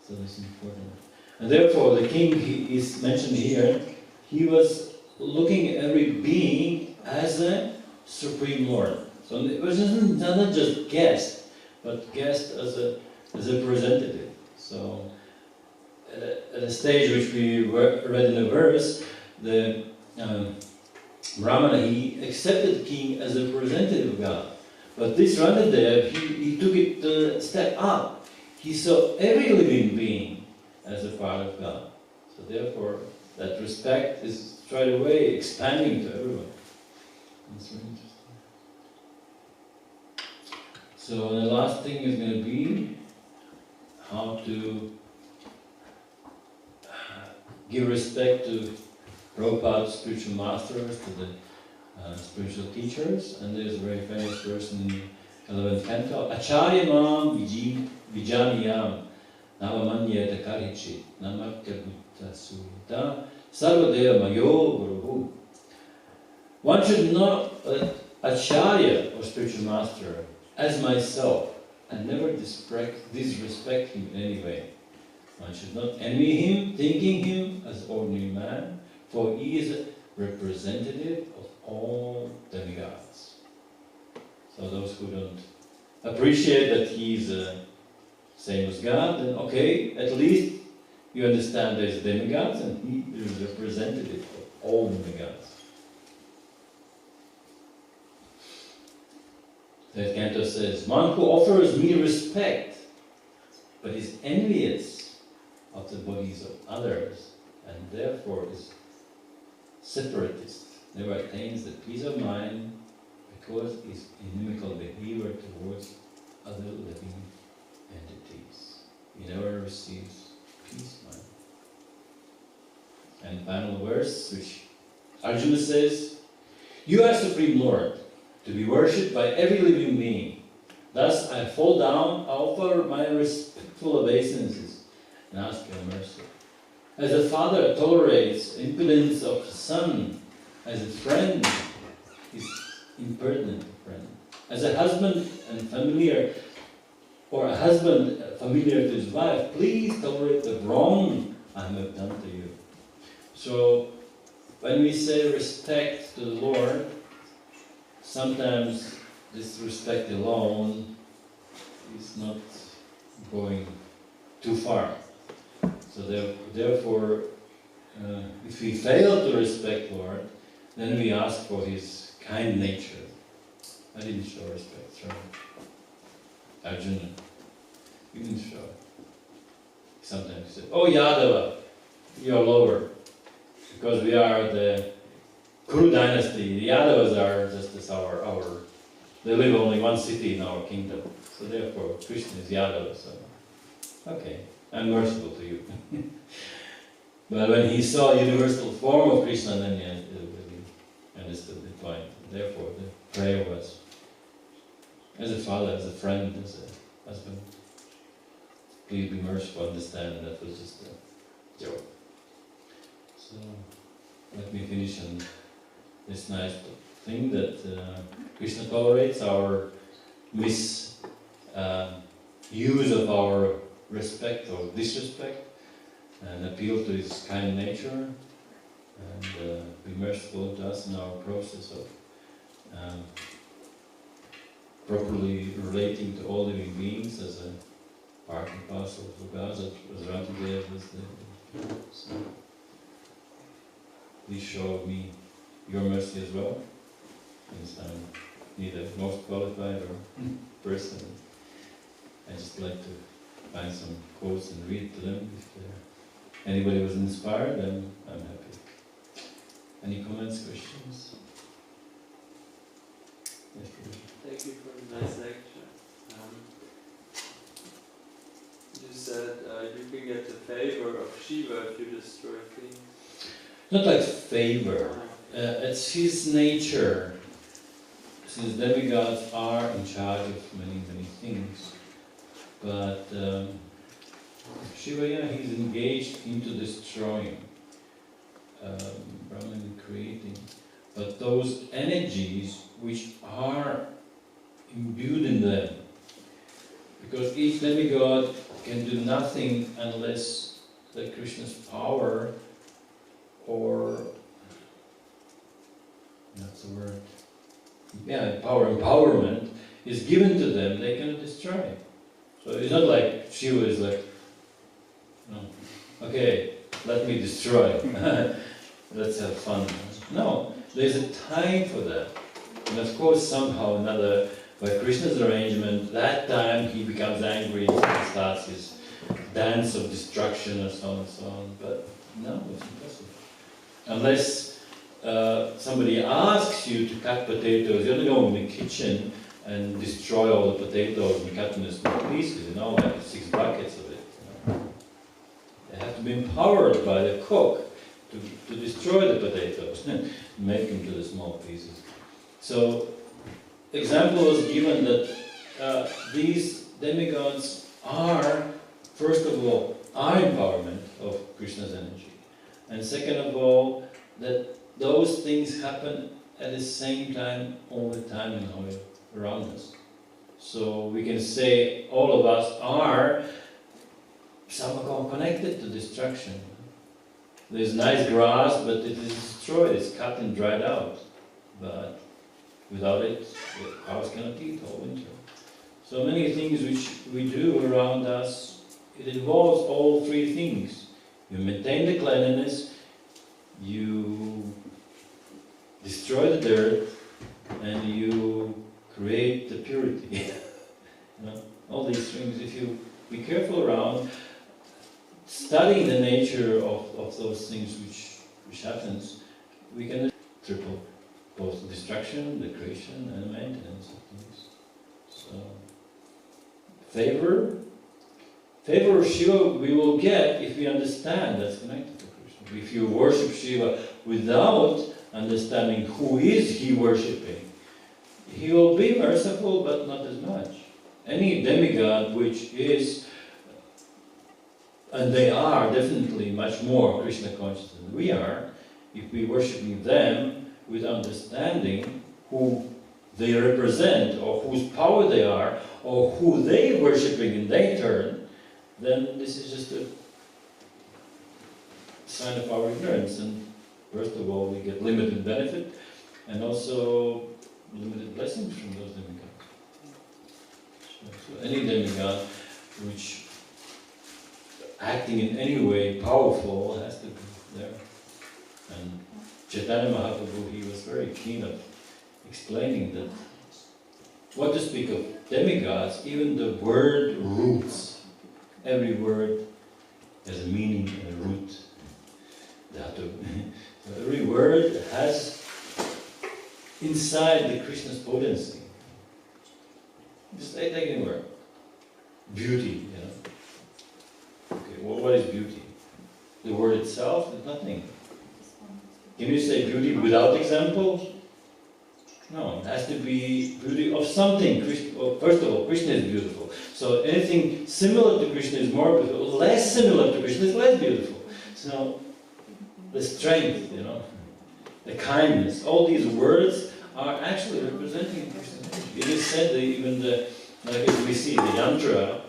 So this is important. And therefore, the king is mentioned here. He was looking at every being as a supreme lord. So it was not just guest, but guest as a representative. So at a stage which we read in the verse, the Brahmana, he accepted the king as a representative of God. But this Rangadev, he took it a step up. He saw every living being as a part of God. So therefore, that respect is straight away expanding to everyone. That's very interesting. So the last thing is going to be how to give respect to Prabhupada's spiritual masters, to the spiritual teachers. And there's a very famous verse in the 11th canto. Acharya mam vijaniyam navamanyata karichit namatya bhutta suyita sarvadeva mayo guruhu. One should know Acharya, or spiritual master, as myself, and never disrespect him in any way. One should not envy him, thinking him as ordinary man, for he is a representative of all demigods. So those who don't appreciate that he is same as God, then okay, at least you understand there's demigods and he is representative of all demigods. That canto says, one who offers me respect, but is envious of the bodies of others, and therefore is separatist, never attains the peace of mind because his inimical behavior towards other living entities. He never receives peace of mind. And final verse, which Arjuna says, you are Supreme Lord, to be worshipped by every living being. Thus I fall down, offer my respectful obeisances, and ask your mercy. As a father tolerates impudence of his son, as a friend is impertinent friend. As a husband and familiar, or a husband familiar to his wife, please tolerate the wrong I have done to you. So when we say respect to the Lord, sometimes this respect alone is not going too far. So therefore, if we fail to respect Lord, then we ask for His kind nature. I didn't show respect, sorry. Arjuna, you didn't show. Sometimes he said, oh Yadava, you're lower. Because we are the Kuru dynasty, the Yadavas are just as our they live only one city in our kingdom. So therefore, Krishna is Yadava. So, okay, I'm merciful to you. But when he saw the universal form of Krishna, then he understood the point. Therefore, the prayer was, as a father, as a friend, as a husband, please be merciful, understand that was just a joke. So, let me finish on this nice thing that Krishna tolerates our misuse of our respect or disrespect, and appeal to His kind nature, and be merciful to us in our process of properly relating to all living beings as a part and parcel of God, as Rangadev was there. So, please show me your mercy as well, since I'm neither most qualified or person. I just like to find some quotes and read to them. If anybody was inspired, then I'm happy. Any comments, questions? Yes, Prabhu. Thank you for the nice lecture. You said you can get the favor of Shiva if you destroy things. Not like favor. It's his nature. Since demigods are in charge of many, many things. But Shiva, yeah, he's engaged into destroying, Brahman creating. But those energies which are imbued in them, because each demigod can do nothing unless the Krishna's power, or that's the word, empowerment is given to them, they cannot destroy. So it's not like Shiva is like, no, okay, let me destroy, let's have fun. No, there's a time for that. And of course, somehow or another, by Krishna's arrangement, that time he becomes angry and starts his dance of destruction or so on and so on. But no, it's impossible. Unless somebody asks you to cut potatoes, you don't go in the kitchen and destroy all the potatoes and cut them in small pieces, like 6 buckets of it. They have to be empowered by the cook to destroy the potatoes and make them to the small pieces. So, example was given that these demigods are, first of all, our empowerment of Krishna's energy. And second of all, that those things happen at the same time, all the time and all around us. So we can say all of us are somehow connected to destruction. There's nice grass, but it is destroyed, it's cut and dried out. But without it, the cows cannot eat all winter. So many things which we do around us, it involves all 3 things. You maintain the cleanliness, you destroy the dirt, and you create the purity. All these things, if you be careful around, studying the nature of those things which happens, we can triple both the destruction, the creation, and the maintenance of things. So, favor of Shiva we will get if we understand that's connected to Krishna. If you worship Shiva without understanding who is he worshipping, he will be merciful but not as much. Any demigod which is, and they are definitely much more Krishna conscious than we are, if we worshiping them with understanding who they represent, or whose power they are, or who they worshipping in their turn, then this is just a sign of our ignorance. And first of all, we get limited benefit, and also limited blessings from those demigods. So any demigod which acting in any way powerful has to be there. And Chaitanya Mahaprabhu, he was very keen of explaining that what to speak of demigods, even the word roots, every word has a meaning and a root. Dhatu. So every word has inside the Krishna's potency. Just take any word. Beauty, Okay, well, what is beauty? The word itself is nothing. Can you say beauty without example? No, it has to be beauty of something. First of all, Krishna is beautiful. So anything similar to Krishna is more beautiful. Less similar to Krishna is less beautiful. So the strength, the kindness, all these words are actually representing Krishna. It is said that even like as we see the yantra,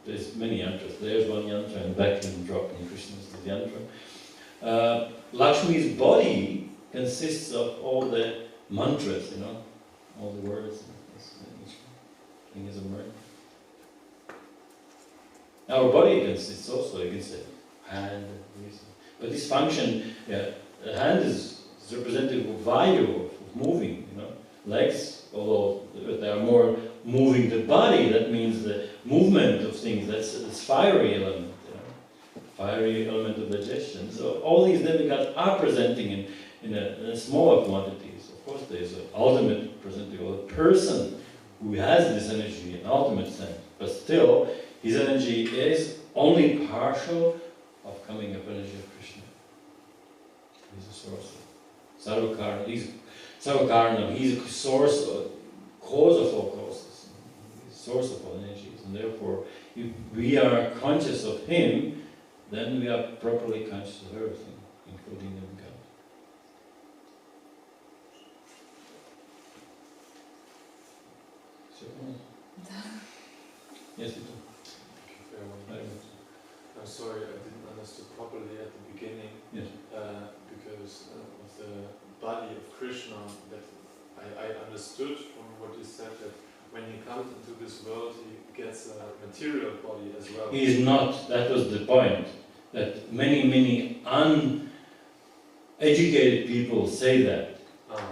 there's many yantras. There's one yantra and back and drop in Krishna's yantra. Lakshmi's body consists of all the mantras, all the words. Each thing is a word. Our body consists also, you can say, hand, But this function, the hand is representative of vayu, of moving, you know. Legs, although they are more moving the body, that means the movement of things, that's this fiery element, you know. Fiery element of digestion. So all these demigods are presenting in a smaller quantities. Of course, there is an ultimate representative of a person who has this energy in ultimate sense, but still, his energy is only partial of coming up energy of Krishna. He's the source of Sarvakarna. He's a source, cause of all causes, source of all energies, and therefore, if we are conscious of him, then we are properly conscious of everything, including the God. Yes, you do. I'm sorry, I didn't understand properly at the beginning. Yes. Because of the body of Krishna, that I understood from what you said that when he comes into this world, he gets a material body as well. He is not. That was the point. That many uneducated people say that.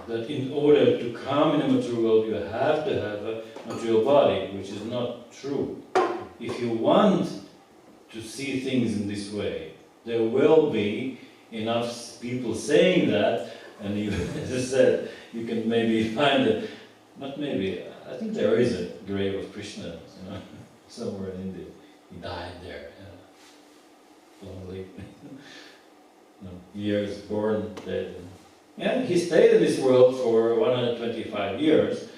That in order to come in a material world, you have to have a material body, which is not true. If you want to see things in this way, there will be enough people saying that, and you, as I said, you can maybe find it, not maybe, I think there is a grave of Krishna, you know, somewhere in India. He died there, lonely, years, born, dead. Yeah, he stayed in this world for 125 years,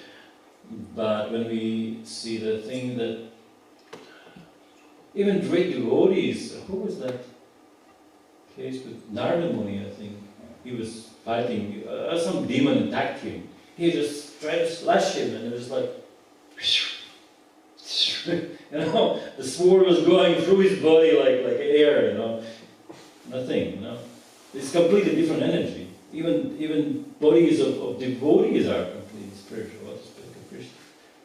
but when we see the thing that even great devotees, who was that case with Narada Muni, I think, he was fighting, some demon attacked him. He just tried to slash him, and it was like, you know, the sword was going through his body like air, you know, nothing, you know. It's completely different energy. Even bodies of devotees are completely spiritual,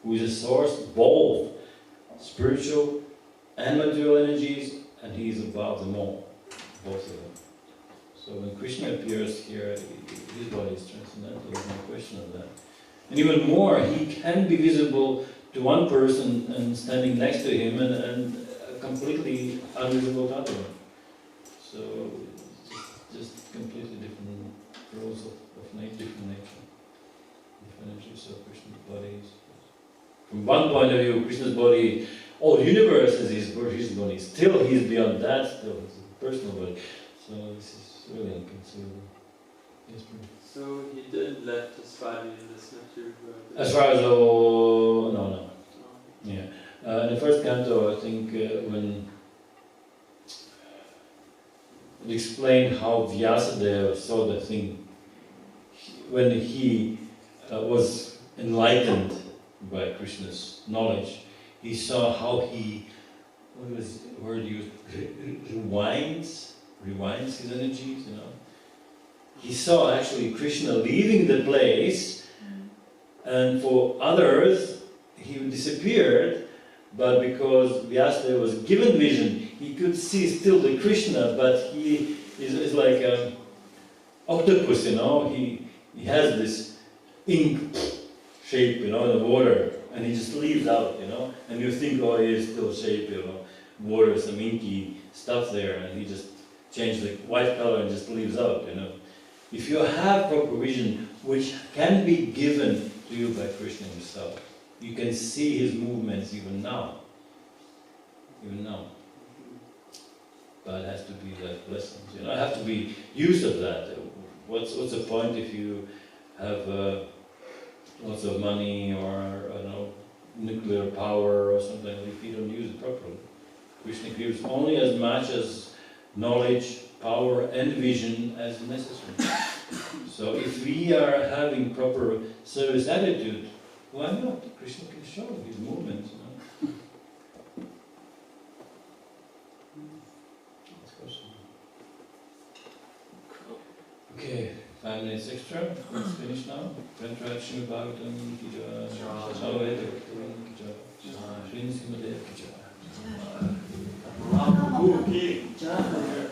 who is a source of both spiritual and material energies, and he is above them all, both of them. So when Krishna appears here, his body is transcendental, there's no question of that. And even more, he can be visible to one person and standing next to him, and completely invisible to other. So just completely different rules of different nature, different energies of Krishna's bodies. From one point of view, Krishna's body, all the universe is his body. Still, he is beyond that. Still, it's a personal body. So this is really inconceivable. Yes, so he didn't left his body in this material world. as far as no. Yeah. In the first canto, I think when it explained how Vyasadeva saw the thing, when he was enlightened by Krishna's knowledge, he saw how he, what was the word used, rewinds his energies, you know. He saw actually Krishna leaving the place, and for others, he disappeared, but because Vyasadeva was given vision, he could see still the Krishna, but he is like an octopus, you know. He has this ink shape, you know, in the water, and he just leaves out, you know, and you think, oh, he is still shape, you know, water, some inky stuff there, and he just changed the white color and just leaves out, you know. If you have proper vision, which can be given to you by Krishna himself, you can see his movements even now. But it has to be like lessons, you know, I have to be used of that. What's the point if you have lots of money or, I don't know, nuclear power or something, if you don't use it properly? Krishna gives only as much as knowledge, power and vision as necessary. So if we are having proper service attitude, why not? Krishna can show his movements, you know? Okay, 5 minutes extra. Let's finish now. Srimad Bhagavatam ki jai. Srimad Bhagavatam ki jai.